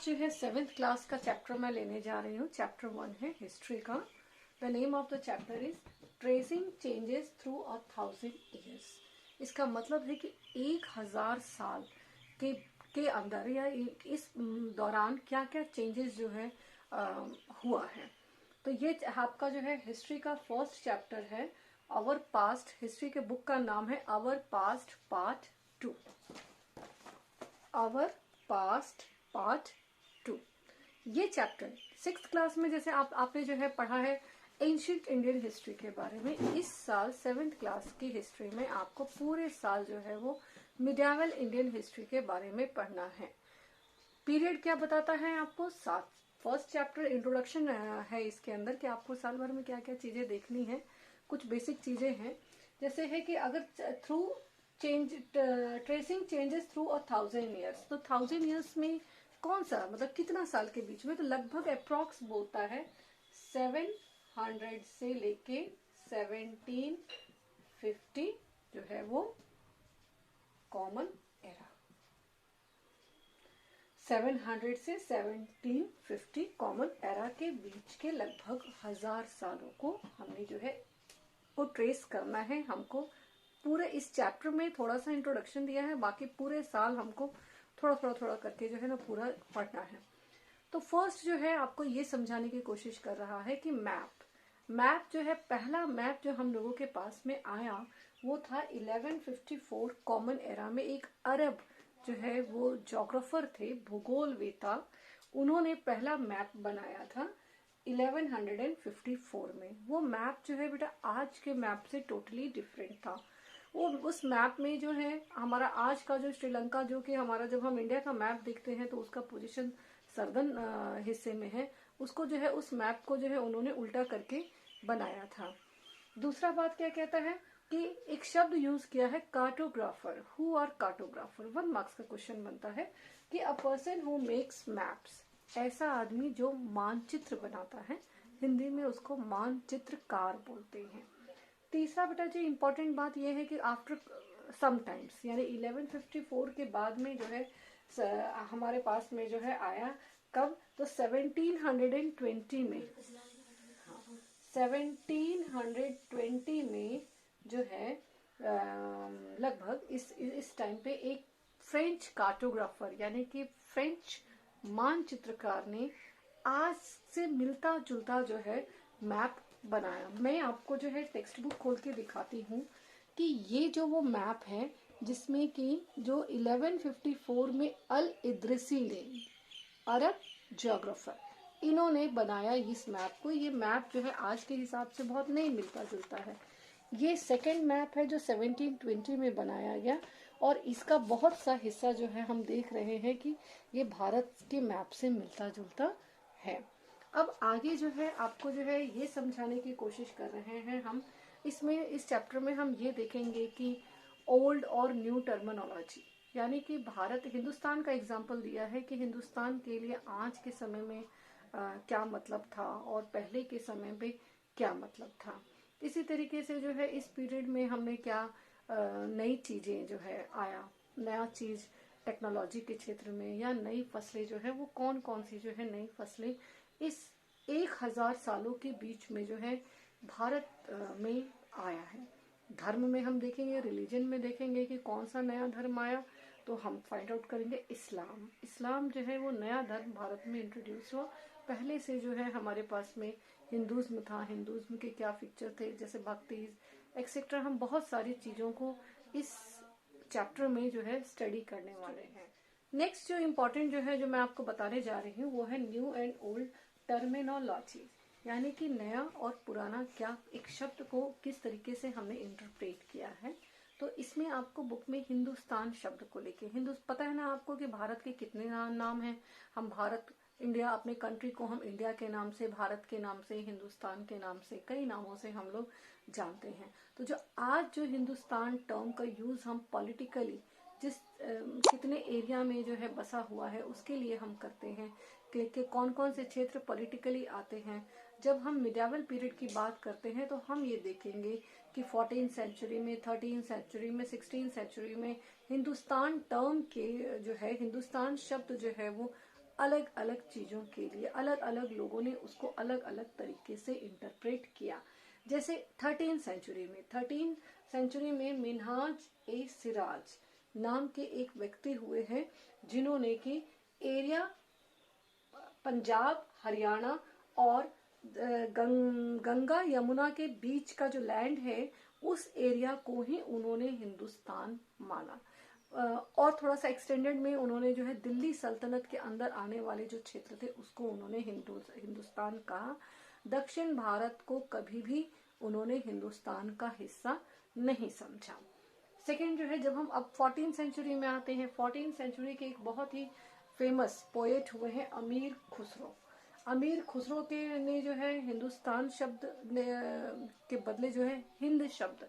जो है 7th class का चैप्टर मैं लेने जा रही हूँ। चैप्टर 1 है हिस्ट्री का। The name of the chapter is tracing changes through 1000 years. इसका मतलब है कि 1000 साल के अंदर या इस दौरान क्या क्या चेंजेस जो है हुआ है। तो ये आपका जो है हिस्ट्री का फर्स्ट चैप्टर है, आवर पास्ट। हिस्ट्री के बुक का नाम है our past part 2। Our past part 2। ये चैप्टर 6th क्लास में जैसे आपने जो है पढ़ा है एंशिएंट इंडियन हिस्ट्री के बारे में, इस साल 7th क्लास की हिस्ट्री में आपको पूरे साल जो है वो मिडिवल इंडियन हिस्ट्री के बारे में पढ़ना है। पीरियड क्या बताता है आपको? 7। फर्स्ट चैप्टर इंट्रोडक्शन है इसके अंदर कि आपको साल भर में क्या क्या चीजें देखनी है। कुछ बेसिक चीजें हैं, जैसे है कि अगर through tracing changes through 1000 years, तो 1000 ईयर्स में कौन सा मतलब कितना साल के बीच में, तो लगभग अप्रॉक्स बोलता है 700 से लेके 1750 जो है वो कॉमन एरा। 700 से 1750 कॉमन एरा के बीच के लगभग 1000 सालों को हमने जो है वो ट्रेस करना है। हमको पूरे इस चैप्टर में थोड़ा सा इंट्रोडक्शन दिया है, बाकी पूरे साल हमको थोड़ा करके जो है ना पूरा पढ़ना है। तो फर्स्ट जो है आपको ये समझाने की कोशिश कर रहा है कि मैप जो है, पहला मैप जो हम लोगों के पास में आया वो था 1154 कॉमन एरा में। एक अरब जो है वो जोग्राफर थे, भूगोलवेता, उन्होंने पहला मैप बनाया था 1154 में। वो मैप जो है बेटा आज के मैप से टोटली डिफरेंट था। वो उस मैप में जो है हमारा आज का जो श्रीलंका, जो कि हमारा जब हम इंडिया का मैप देखते हैं तो उसका पोजीशन सर्दर्न हिस्से में है, उसको जो है उस मैप को जो है उन्होंने उल्टा करके बनाया था। दूसरा बात क्या कहता है कि एक शब्द यूज किया है cartographer. Who are cartographer? 1 marks का क्वेश्चन बनता है कि a person who makes maps, ऐसा आदमी जो मानचित्र बनाता है, हिंदी में उसको मानचित्रकार बोलते हैं। तीसरा बेटा जी इंपॉर्टेंट बात यह है कि आफ्टर सम टाइम्स, यानी 1154 के बाद में जो है हमारे पास में जो है आया कब, तो 1720 में, 1720 में जो है लगभग इस टाइम पे एक फ्रेंच कार्टोग्राफर यानी कि फ्रेंच मानचित्रकार ने आज से मिलता जुलता जो है मैप बनाया। मैं आपको जो है टेक्स्ट बुक खोल के दिखाती हूँ कि ये जो वो मैप है जिसमें कि जो 1154 में अल इद्रिसी ने, अरब जोग्राफर, इन्होंने बनाया इस मैप को। ये मैप जो है आज के हिसाब से बहुत नहीं मिलता जुलता है। ये सेकंड मैप है जो 1720 में बनाया गया, और इसका बहुत सा हिस्सा जो है हम देख रहे हैं कि ये भारत के मैप से मिलता जुलता है। अब आगे जो है आपको जो है ये समझाने की कोशिश कर रहे हैं हम इसमें, इस चैप्टर में हम ये देखेंगे कि ओल्ड और न्यू टर्मिनोलॉजी, यानी कि भारत, हिंदुस्तान का एग्जाम्पल दिया है कि हिंदुस्तान के लिए आज के समय में क्या मतलब था और पहले के समय में क्या मतलब था। इसी तरीके से जो है इस पीरियड में हमने क्या नई चीजें जो है आया, नया चीज टेक्नोलॉजी के क्षेत्र में, या नई फसलें जो है वो कौन कौन सी जो है नई फसलें इस 1000 सालों के बीच में जो है भारत में आया है। धर्म में हम देखेंगे, रिलीजन में देखेंगे कि कौन सा नया धर्म आया, तो हम फाइंड आउट करेंगे इस्लाम जो है वो नया धर्म भारत में इंट्रोड्यूस हुआ। पहले से जो है हमारे पास में हिंदुज्म था, हिंदुज्म के क्या फीचर थे, जैसे भक्ति एक्सेट्रा, हम बहुत सारी चीजों को इस चैप्टर में जो है स्टडी करने वाले हैं। नेक्स्ट जो इम्पोर्टेंट जो है जो मैं आपको बताने जा रही हूँ वो है न्यू एंड ओल्ड टर्मिनोलॉजी, यानी कि नया और पुराना क्या, एक शब्द को किस तरीके से हमने इंटरप्रेट किया है। तो इसमें आपको बुक में हिंदुस्तान शब्द को लेके, पता है ना आपको कि भारत के कितने नाम हैं। हम भारत, इंडिया, अपने कंट्री को हम इंडिया के नाम से, भारत के नाम से, हिंदुस्तान के नाम से, कई नामों से हम लोग जानते हैं। तो जो आज जो हिंदुस्तान टर्म का यूज हम पॉलिटिकली जिस कितने एरिया में जो है बसा हुआ है उसके लिए हम करते हैं कि कौन कौन से क्षेत्र पॉलिटिकली आते हैं। जब हम मिडिवल पीरियड की बात करते हैं तो हम ये देखेंगे कि 14th सेंचुरी में, 13th सेंचुरी में, 16th सेंचुरी में हिंदुस्तान टर्म के जो है, हिंदुस्तान शब्द जो है वो अलग अलग चीजों के लिए अलग अलग लोगों ने उसको अलग अलग तरीके से इंटरप्रेट किया। जैसे 13th सेंचुरी में मिन्हाज ए सिराज नाम के एक व्यक्ति हुए हैं जिन्होंने कि एरिया पंजाब, हरियाणा और गंगा यमुना के बीच का जो लैंड है उस एरिया को ही उन्होंने हिंदुस्तान माना। और थोड़ा सा एक्सटेंडेड में उन्होंने जो है दिल्ली सल्तनत के अंदर आने वाले जो क्षेत्र थे उसको उन्होंने हिंदुस्तान कहा। दक्षिण भारत को कभी भी उन्होंने हिंदुस्तान का हिस्सा नहीं समझा। सेकेंड जो है, जब हम अब 14th सेंचुरी में आते हैं, 14th सेंचुरी के एक बहुत ही फेमस पोएट हुए हैं अमीर खुसरो। अमीर खुसरो के ने जो है हिंदुस्तान शब्द के बदले जो है हिंद शब्द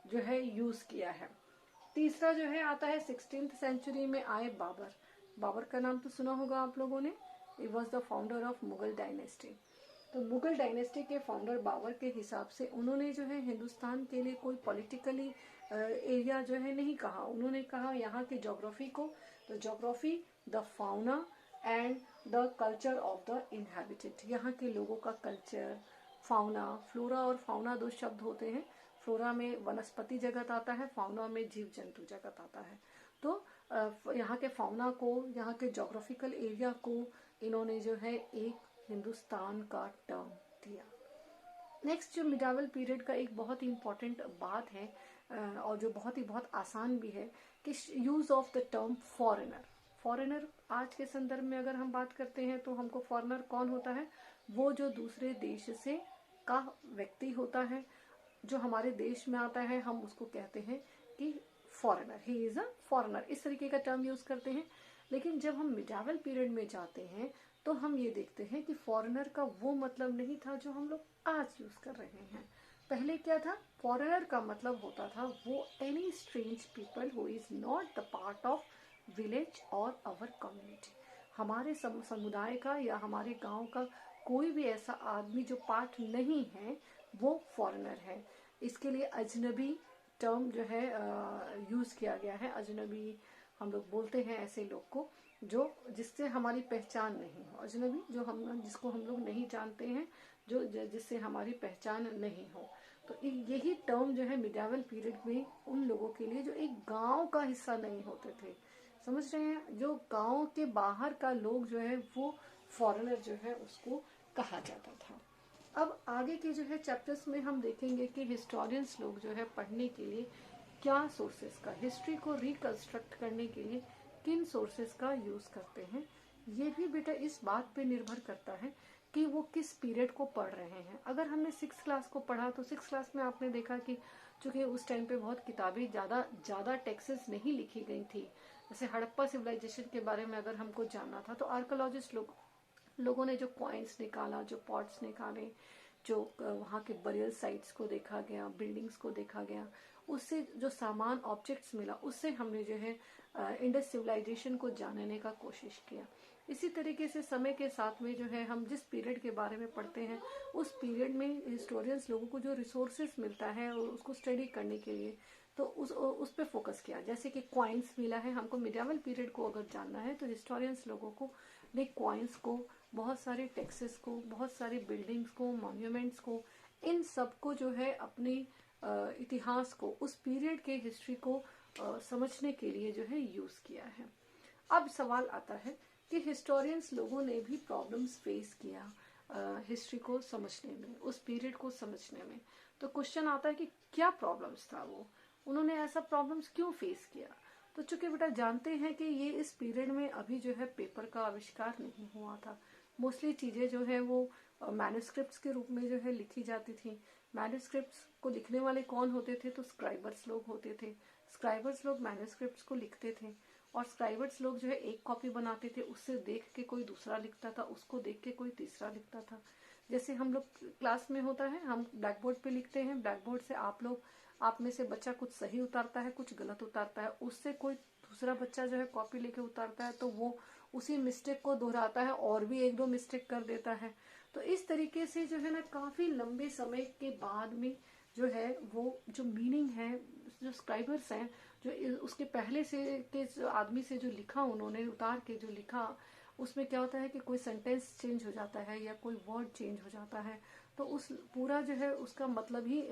जो है यूज किया है। तीसरा जो है आता है 16th सेंचुरी में आए बाबर। बाबर का नाम तो सुना होगा आप लोगों ने। He was the founder of Mughal dynasty. तो मुगल डायनेस्टी के फाउंडर बाबर के हिसाब से उन्होंने जो है हिंदुस्तान के लिए कोई पॉलिटिकली एरिया जो है नहीं कहा। उन्होंने कहा यहाँ की ज्योग्राफी को, तो geography, the fauna and the culture of the inhabited, यहाँ के लोगों का कल्चर, फाउना, फ्लोरा और फाउना दो शब्द होते हैं। फ्लोरा में वनस्पति जगत आता है, फाउना में जीव जंतु जगत आता है। तो यहाँ के फाउना को, यहाँ के ज्योग्राफिकल एरिया को इन्होंने जो है एक हिंदुस्तान का टर्म दिया। नेक्स्ट जो मिडावल पीरियड का एक बहुत ही इम्पोर्टेंट बात है और जो बहुत आसान भी है कि use of the term foreigner. Foreigner आज के संदर्भ में अगर हम बात करते हैं तो हमको फॉरेनर कौन होता है? वो जो दूसरे देश से का व्यक्ति होता है, जो हमारे देश में आता है, हम उसको कहते हैं कि foreigner, he is a foreigner, इस तरीके का टर्म यूज करते हैं। लेकिन जब हम मिडावल पीरियड में जाते हैं तो हम ये देखते हैं कि फॉरेनर का वो मतलब नहीं था जो हम लोग आज यूज कर रहे हैं। पहले क्या था? फॉरेनर का मतलब होता था वो any strange people who is not the part of village और अवर कम्युनिटी। हमारे समुदाय का या हमारे गांव का कोई भी ऐसा आदमी जो पार्ट नहीं है वो फॉरेनर है। इसके लिए अजनबी टर्म जो है यूज किया गया है। अजनबी हम लोग बोलते हैं ऐसे लोग को जो जिससे हमारी पहचान नहीं हो। अजनबी जो हम जिसको हम लोग नहीं जानते हैं, जो जिससे हमारी पहचान नहीं हो। तो यही टर्म जो है मिडावल पीरियड में उन लोगों के लिए जो एक गांव का हिस्सा नहीं होते थे, समझ रहे हैं, जो गांव के बाहर का लोग जो है वो फॉरेनर जो है उसको कहा जाता था। अब आगे के जो है चैप्टर्स में हम देखेंगे कि हिस्टोरियंस लोग जो है पढ़ने के लिए क्या सोर्सेस का, हिस्ट्री को रिकंस्ट्रक्ट करने के लिए किन सोर्सेस का यूज करते हैं। ये भी बेटा इस बात पे निर्भर करता है कि वो किस पीरियड को पढ़ रहे हैं। अगर हमने 6th क्लास को पढ़ा तो 6th क्लास में आपने देखा कि चूंकि उस टाइम पे बहुत किताबें ज्यादा टेक्सेस नहीं लिखी गई थी। जैसे हड़प्पा सिविलाइजेशन के बारे में अगर हमको जानना था तो आर्कोलॉजिस्ट लोगों ने जो कॉइन्स निकाला, जो पॉट्स निकाले, जो वहाँ के बरियल साइट्स को देखा गया, बिल्डिंग्स को देखा गया, उससे जो सामान ऑब्जेक्ट्स मिला उससे हमने जो है इंडस सिविलाइजेशन को जानने का कोशिश किया। इसी तरीके से समय के साथ में जो है हम जिस पीरियड के बारे में पढ़ते हैं उस पीरियड में हिस्टोरियंस लोगों को जो रिसोर्सेस मिलता है उसको स्टडी करने के लिए तो उस पे फोकस किया। जैसे कि क्वाइंस मिला है हमको, मिडावल पीरियड को अगर जानना है तो हिस्टोरियंस लोगों को ने क्वाइंस को, बहुत सारे टेक्सेस को, बहुत सारी बिल्डिंग्स को, मॉन्यूमेंट्स को, इन सब को जो है अपने इतिहास को, उस पीरियड के हिस्ट्री को समझने के लिए जो है यूज किया है। अब सवाल आता है कि हिस्टोरियंस लोगों ने भी प्रॉब्लम्स फेस किया हिस्ट्री को समझने में, उस पीरियड को समझने में। तो क्वेश्चन आता है कि क्या प्रॉब्लम्स था, वो उन्होंने ऐसा प्रॉब्लम्स क्यों फेस किया। तो चूंकि बेटा जानते हैं कि ये इस पीरियड में अभी जो है पेपर का आविष्कार नहीं हुआ था। मोस्टली चीजें जो है वो मैन्युस्क्रिप्ट्स के रूप में जो है लिखी जाती थी। मैन्युस्क्रिप्ट्स को लिखने वाले कौन होते थे? तो स्क्राइबर्स लोग होते थे। स्क्राइबर्स लोग मैन्युस्क्रिप्ट्स को लिखते थे और स्क्राइबर्स लोग जो है एक कॉपी बनाते थे, उससे देख के कोई दूसरा लिखता था, उसको देख के कोई तीसरा लिखता था। जैसे हम लोग क्लास में होता है, हम ब्लैक बोर्ड पे लिखते हैं, ब्लैक बोर्ड से आप में से बच्चा कुछ सही उतारता है, कुछ गलत उतारता है, उससे कोई दूसरा बच्चा जो है कॉपी लेके उतारता है तो वो उसी मिस्टेक को दोहराता है और भी 1-2 मिस्टेक कर देता है। तो इस तरीके से जो है ना काफी लंबे समय के बाद में जो है वो जो मीनिंग है, जो स्क्राइबर्स हैं, जो उसके पहले से के जो आदमी से जो लिखा, उन्होंने उतार के जो लिखा, उसमें क्या होता है कि कोई सेंटेंस चेंज हो जाता है या कोई वर्ड चेंज हो जाता है, तो उस पूरा जो है उसका मतलब ही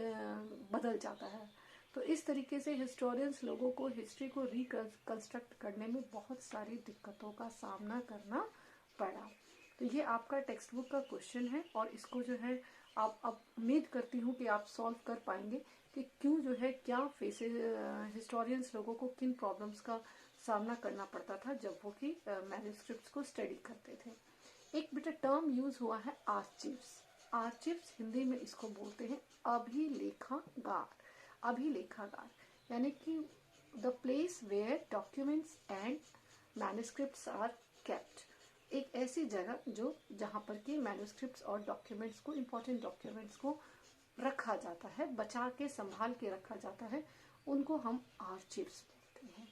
बदल जाता है। तो इस तरीके से हिस्टोरियंस लोगों को हिस्ट्री को रिकंस्ट्रक्ट करने में बहुत सारी दिक्कतों का सामना करना पड़ा। तो ये आपका टेक्स्ट बुक का क्वेश्चन है और इसको जो है आप उम्मीद करती हूँ कि आप सॉल्व कर पाएंगे कि क्यों जो है क्या फेसेस हिस्टोरियंस लोगों को किन प्रॉब्लम्स का सामना करना पड़ता था जब वो कि मैन्युस्क्रिप्ट्स को स्टडी करते थे। एक बेटा टर्म यूज हुआ है आर्चीव्स। आर्चीव्स हिंदी में इसको बोलते हैं अभिलेखागार। अभिलेखागार यानी कि the place where documents and manuscripts are kept. एक ऐसी जगह जो जहां पर कि मैन्युस्क्रिप्ट्स और डॉक्यूमेंट्स को, इंपॉर्टेंट डॉक्यूमेंट्स को रखा जाता है, बचा के संभाल के रखा जाता है, उनको हम आर्चीव्स बोलते हैं।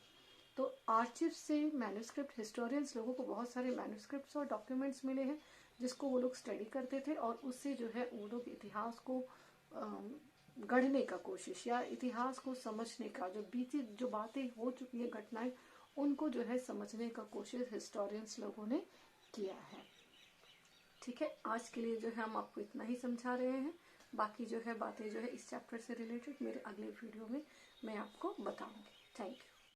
तो आर्चिव से मैन्युस्क्रिप्ट, हिस्टोरियंस लोगों को बहुत सारे मैन्युस्क्रिप्ट्स और डॉक्यूमेंट्स मिले हैं जिसको वो लोग स्टडी करते थे और उससे जो है वो लोग इतिहास को गढ़ने का कोशिश या इतिहास को समझने का, जो बीती जो बातें हो चुकी है, घटनाएं, उनको जो है समझने का कोशिश हिस्टोरियंस लोगों ने किया है। ठीक है, आज के लिए जो है हम आपको इतना ही समझा रहे हैं। बाकी जो है बातें जो है इस चैप्टर से रिलेटेड मेरे अगले वीडियो में मैं आपको बताऊंगी। Thank you.